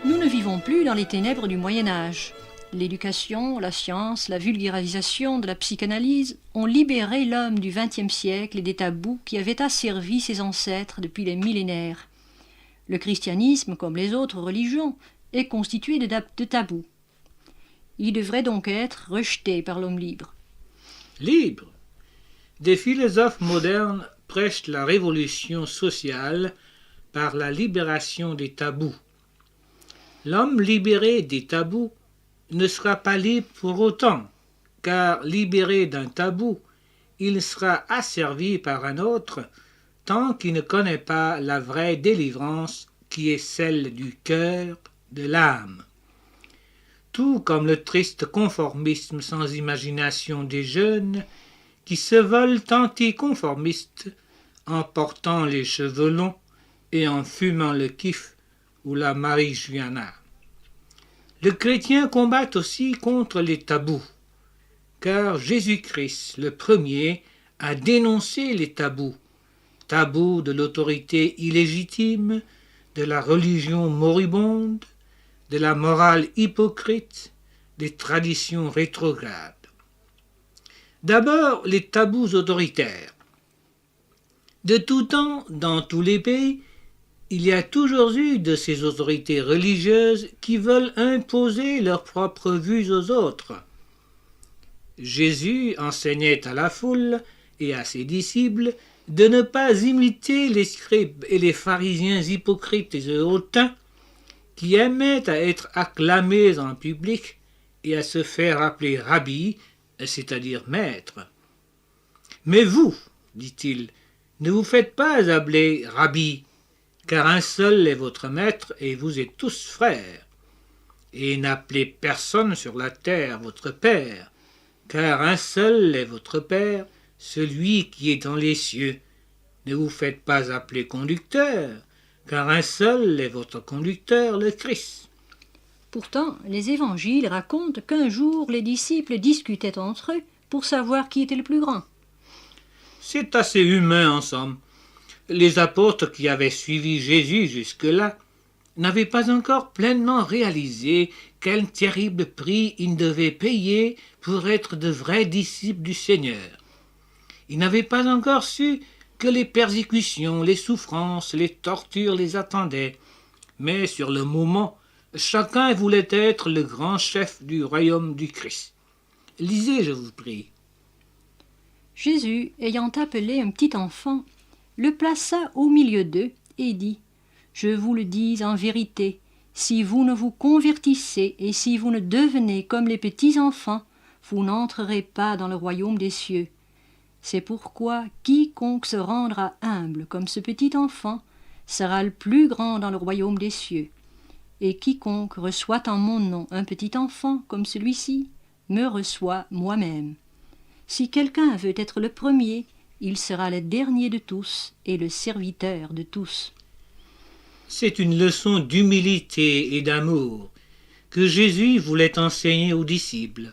Nous ne vivons plus dans les ténèbres du Moyen-Âge. L'éducation, la science, la vulgarisation de la psychanalyse ont libéré l'homme du XXe siècle des tabous qui avaient asservi ses ancêtres depuis les millénaires. Le christianisme, comme les autres religions, est constitué de tabous. Il devrait donc être rejeté par l'homme libre. Libre. Des philosophes modernes prêchent la révolution sociale par la libération des tabous. L'homme libéré des tabous ne sera pas libre pour autant, car libéré d'un tabou, il sera asservi par un autre tant qu'il ne connaît pas la vraie délivrance qui est celle du cœur, de l'âme. Tout comme le triste conformisme sans imagination des jeunes qui se veulent anticonformistes en portant les cheveux longs et en fumant le kif ou la marijuana. Le chrétien combat aussi contre les tabous, car Jésus-Christ, le premier, a dénoncé les tabous, tabous de l'autorité illégitime, de la religion moribonde, de la morale hypocrite, des traditions rétrogrades. D'abord, les tabous autoritaires. De tout temps, dans tous les pays, il y a toujours eu de ces autorités religieuses qui veulent imposer leurs propres vues aux autres. Jésus enseignait à la foule et à ses disciples de ne pas imiter les scribes et les pharisiens hypocrites et hautains qui aimaient à être acclamés en public et à se faire appeler rabbi, c'est-à-dire maître. Mais vous, dit-il, ne vous faites pas appeler rabbi, car un seul est votre maître et vous êtes tous frères. Et n'appelez personne sur la terre votre père, car un seul est votre père, celui qui est dans les cieux. Ne vous faites pas appeler conducteur, car un seul est votre conducteur, le Christ. Pourtant, les évangiles racontent qu'un jour les disciples discutaient entre eux pour savoir qui était le plus grand. C'est assez humain en somme. Les apôtres qui avaient suivi Jésus jusque-là n'avaient pas encore pleinement réalisé quel terrible prix ils devaient payer pour être de vrais disciples du Seigneur. Ils n'avaient pas encore su que les persécutions, les souffrances, les tortures les attendaient. Mais sur le moment, chacun voulait être le grand chef du royaume du Christ. Lisez, je vous prie. Jésus, ayant appelé un petit enfant, le plaça au milieu d'eux et dit « Je vous le dis en vérité, si vous ne vous convertissez et si vous ne devenez comme les petits enfants, vous n'entrerez pas dans le royaume des cieux. C'est pourquoi quiconque se rendra humble comme ce petit enfant sera le plus grand dans le royaume des cieux. Et quiconque reçoit en mon nom un petit enfant comme celui-ci, me reçoit moi-même. Si quelqu'un veut être le premier, il sera le dernier de tous et le serviteur de tous. » C'est une leçon d'humilité et d'amour que Jésus voulait enseigner aux disciples.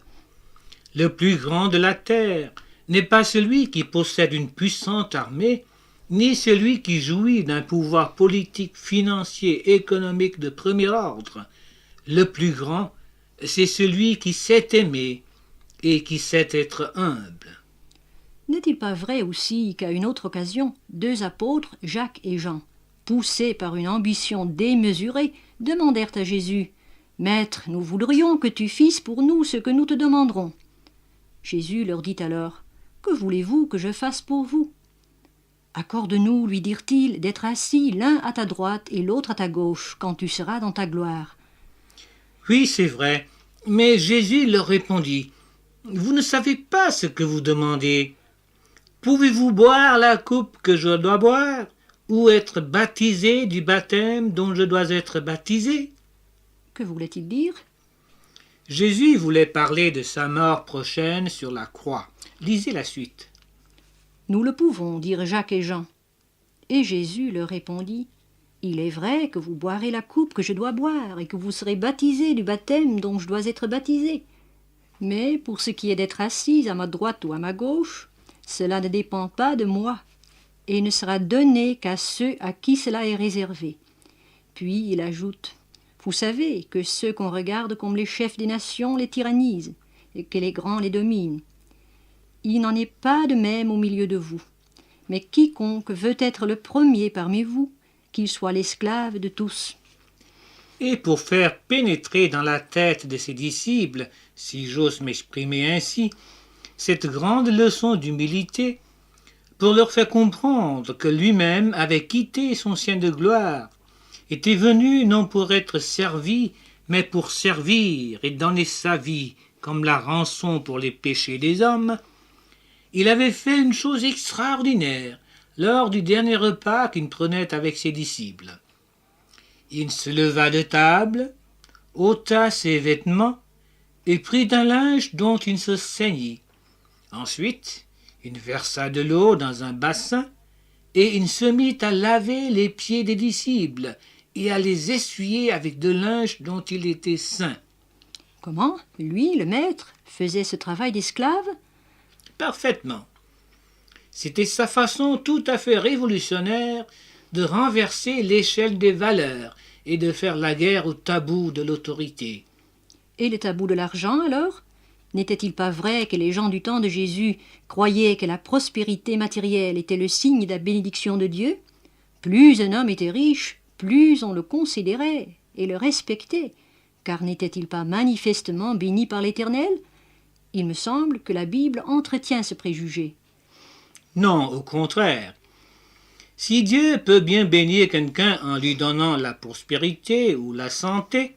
Le plus grand de la terre n'est pas celui qui possède une puissante armée, ni celui qui jouit d'un pouvoir politique, financier, économique de premier ordre. Le plus grand, c'est celui qui sait aimer et qui sait être humble. N'est-il pas vrai aussi qu'à une autre occasion, deux apôtres, Jacques et Jean, poussés par une ambition démesurée, demandèrent à Jésus « Maître, nous voudrions que tu fisses pour nous ce que nous te demanderons. » Jésus leur dit alors « Que voulez-vous que je fasse pour vous ?» « Accorde-nous, lui dirent-ils, d'être assis l'un à ta droite et l'autre à ta gauche, quand tu seras dans ta gloire. » Oui, c'est vrai, mais Jésus leur répondit « Vous ne savez pas ce que vous demandez. Pouvez-vous boire la coupe que je dois boire, ou être baptisé du baptême dont je dois être baptisé ?» Que voulait-il dire ? Jésus voulait parler de sa mort prochaine sur la croix. Lisez la suite. Nous le pouvons, dirent Jacques et Jean. Et Jésus leur répondit, il est vrai que vous boirez la coupe que je dois boire et que vous serez baptisés du baptême dont je dois être baptisé. Mais pour ce qui est d'être assis à ma droite ou à ma gauche, cela ne dépend pas de moi et ne sera donné qu'à ceux à qui cela est réservé. Puis il ajoute, Vous savez que ceux qu'on regarde comme les chefs des nations les tyrannisent, et que les grands les dominent. Il n'en est pas de même au milieu de vous. Mais quiconque veut être le premier parmi vous, qu'il soit l'esclave de tous. » Et pour faire pénétrer dans la tête de ses disciples, si j'ose m'exprimer ainsi, cette grande leçon d'humilité, pour leur faire comprendre que lui-même avait quitté son sien de gloire, était venu non pour être servi, mais pour servir et donner sa vie comme la rançon pour les péchés des hommes, il avait fait une chose extraordinaire lors du dernier repas qu'il prenait avec ses disciples. Il se leva de table, ôta ses vêtements et prit un linge dont il se ceignit. Ensuite, il versa de l'eau dans un bassin et il se mit à laver les pieds des disciples et à les essuyer avec de linge dont il était saint. Comment, lui, le maître, faisait ce travail d'esclave? Parfaitement. C'était sa façon tout à fait révolutionnaire de renverser l'échelle des valeurs et de faire la guerre au tabou de l'autorité. Et le tabou de l'argent, alors? N'était-il pas vrai que les gens du temps de Jésus croyaient que la prospérité matérielle était le signe de la bénédiction de Dieu? Plus un homme était riche, plus on le considérait et le respectait, car n'était-il pas manifestement béni par l'Éternel? Il me semble que la Bible entretient ce préjugé. Non, au contraire. Si Dieu peut bien bénir quelqu'un en lui donnant la prospérité ou la santé,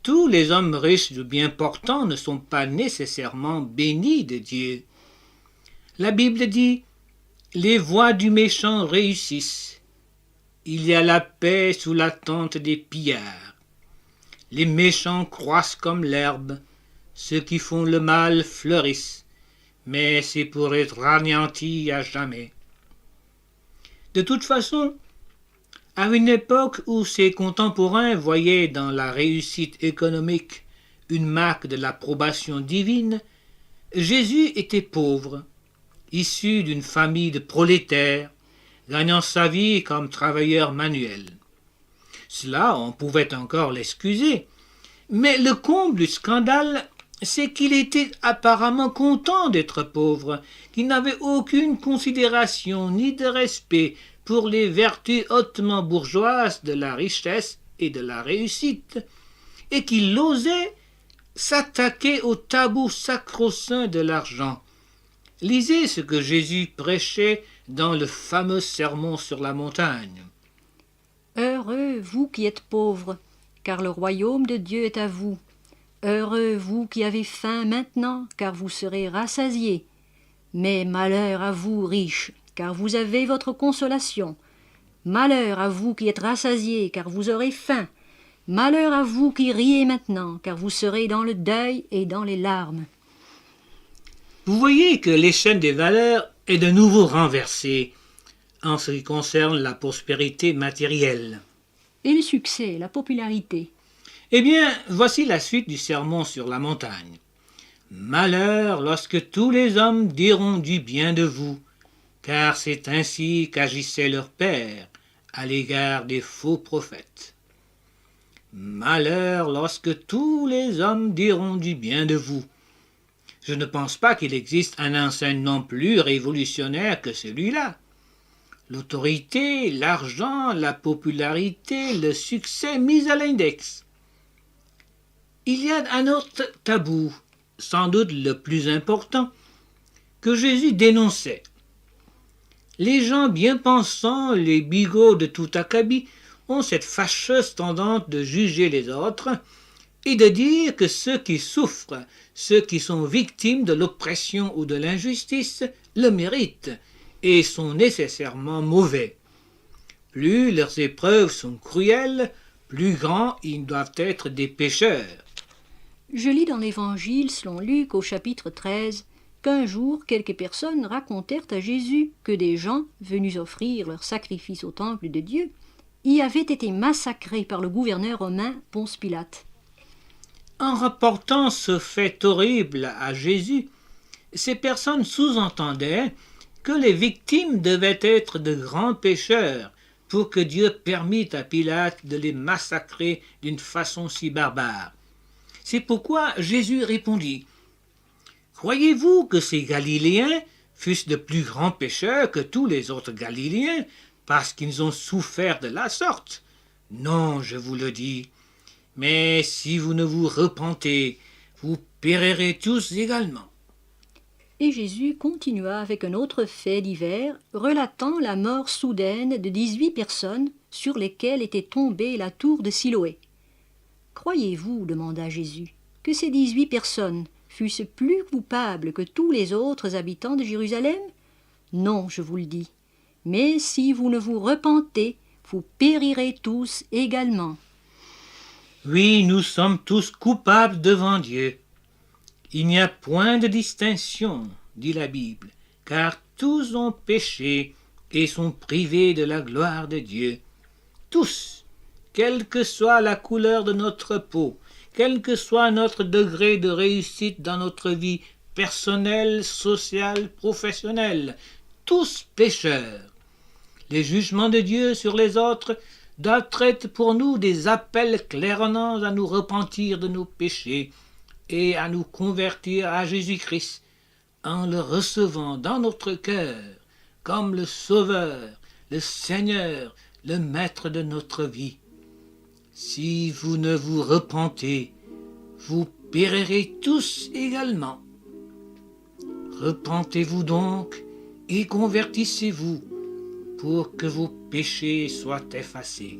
tous les hommes riches ou bien portants ne sont pas nécessairement bénis de Dieu. La Bible dit « Les voies du méchant réussissent. Il y a la paix sous la tente des pillards. Les méchants croissent comme l'herbe. Ceux qui font le mal fleurissent. Mais c'est pour être anéantis à jamais. » De toute façon, à une époque où ses contemporains voyaient dans la réussite économique une marque de l'approbation divine, Jésus était pauvre, issu d'une famille de prolétaires, gagnant sa vie comme travailleur manuel. Cela, on pouvait encore l'excuser, mais le comble du scandale, c'est qu'il était apparemment content d'être pauvre, qu'il n'avait aucune considération ni de respect pour les vertus hautement bourgeoises de la richesse et de la réussite, et qu'il osait s'attaquer au tabou sacro-saint de l'argent. Lisez ce que Jésus prêchait dans le fameux sermon sur la montagne. « Heureux vous qui êtes pauvres, car le royaume de Dieu est à vous. Heureux vous qui avez faim maintenant, car vous serez rassasiés. Mais malheur à vous, riches, car vous avez votre consolation. Malheur à vous qui êtes rassasiés, car vous aurez faim. Malheur à vous qui riez maintenant, car vous serez dans le deuil et dans les larmes. » Vous voyez que l'échelle des valeurs est de nouveau renversée en ce qui concerne la prospérité matérielle. Et le succès, la popularité. Eh bien, voici la suite du sermon sur la montagne. Malheur lorsque tous les hommes diront du bien de vous, car c'est ainsi qu'agissait leur père à l'égard des faux prophètes. Malheur lorsque tous les hommes diront du bien de vous. Je ne pense pas qu'il existe un enseignement plus révolutionnaire que celui-là. L'autorité, l'argent, la popularité, le succès mis à l'index. Il y a un autre tabou, sans doute le plus important, que Jésus dénonçait. Les gens bien pensants, les bigots de tout acabit, ont cette fâcheuse tendance de juger les autres et de dire que ceux qui souffrent, ceux qui sont victimes de l'oppression ou de l'injustice, le méritent et sont nécessairement mauvais. Plus leurs épreuves sont cruelles, plus grands ils doivent être des pécheurs. Je lis dans l'Évangile selon Luc au chapitre 13 qu'un jour quelques personnes racontèrent à Jésus que des gens, venus offrir leur sacrifice au temple de Dieu, y avaient été massacrés par le gouverneur romain Ponce Pilate. En rapportant ce fait horrible à Jésus, ces personnes sous-entendaient que les victimes devaient être de grands pécheurs, pour que Dieu permît à Pilate de les massacrer d'une façon si barbare. C'est pourquoi Jésus répondit, « Croyez-vous que ces Galiléens fussent de plus grands pécheurs que tous les autres Galiléens, parce qu'ils ont souffert de la sorte? Non, je vous le dis. Mais si vous ne vous repentez, vous périrez tous également. » Et Jésus continua avec un autre fait divers, relatant la mort soudaine de 18 personnes sur lesquelles était tombée la tour de Siloé. « Croyez-vous, demanda Jésus, que ces 18 personnes fussent plus coupables que tous les autres habitants de Jérusalem? Non, je vous le dis. Mais si vous ne vous repentez, vous périrez tous également. » Oui, nous sommes tous coupables devant Dieu. Il n'y a point de distinction, dit la Bible, car tous ont péché et sont privés de la gloire de Dieu. Tous, quelle que soit la couleur de notre peau, quel que soit notre degré de réussite dans notre vie personnelle, sociale, professionnelle, tous pécheurs. Les jugements de Dieu sur les autres doivent être pour nous des appels claironnants à nous repentir de nos péchés et à nous convertir à Jésus-Christ en le recevant dans notre cœur comme le Sauveur, le Seigneur, le Maître de notre vie. Si vous ne vous repentez, vous périrez tous également. Repentez-vous donc et convertissez-vous pour que vos péchés soient effacés.